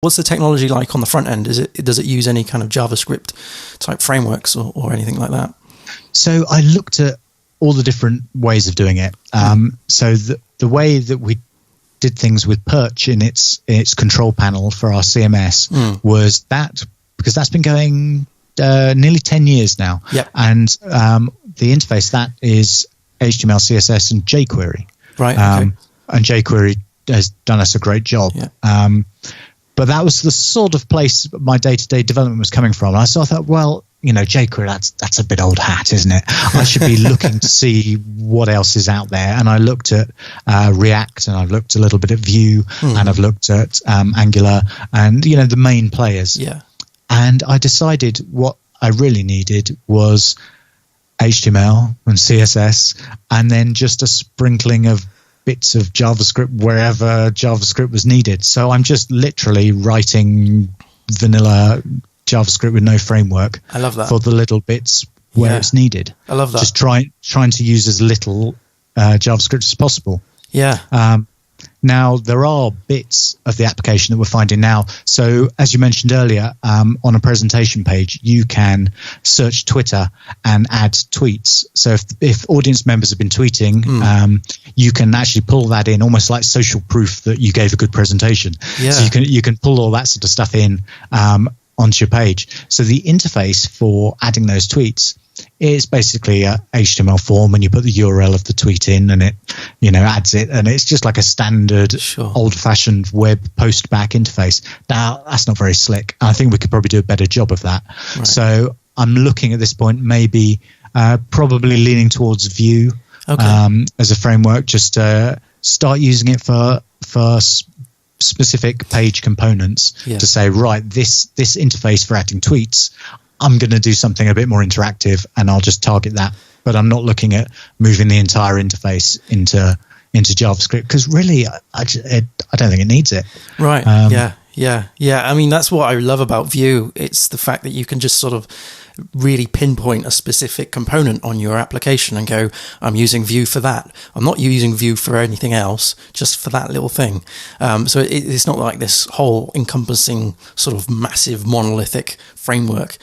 What's the technology like on the front end? Does it use any kind of JavaScript type frameworks or anything like that? So I looked at all the different ways of doing it. So the way that we did things with Perch in its control panel for our CMS was that, because that's been going nearly 10 years now. Yep. And the interface, that is HTML, CSS, and jQuery. Right. Okay. And jQuery has done us a great job. Yeah. But that was the sort of place my day-to-day development was coming from. And so I thought, well, jQuery, that's a bit old hat, isn't it? I should be looking to see what else is out there. And I looked at React, and I've looked a little bit at Vue, and I've looked at Angular, and, the main players. Yeah. And I decided what I really needed was HTML and CSS, and then just a sprinkling of bits of JavaScript wherever JavaScript was needed. So I'm just literally writing vanilla JavaScript with no framework. I love that. For the little bits where it's needed. I love that. Just trying to use as little JavaScript as possible. Yeah. Now, there are bits of the application that we're finding now. So, as you mentioned earlier, on a presentation page, you can search Twitter and add tweets. So, if audience members have been tweeting, you can actually pull that in, almost like social proof that you gave a good presentation. Yeah. So you can pull all that sort of stuff in onto your page. So the interface for adding those tweets is basically a HTML form, and you put the URL of the tweet in, and it, adds it, and it's just like a standard old-fashioned web post-back interface. Now, that's not very slick. I think we could probably do a better job of that. Right. So I'm looking at this point, maybe probably leaning towards Vue as a framework, just to start using it for specific page components to say, right, this interface for adding tweets, I'm going to do something a bit more interactive, and I'll just target that. But I'm not looking at moving the entire interface into JavaScript, because really, I don't think it needs it. Right. Yeah. I mean, that's what I love about Vue. It's the fact that you can just sort of really pinpoint a specific component on your application and go, I'm using Vue for that. I'm not using Vue for anything else, just for that little thing. So it's not like this whole encompassing sort of massive monolithic framework.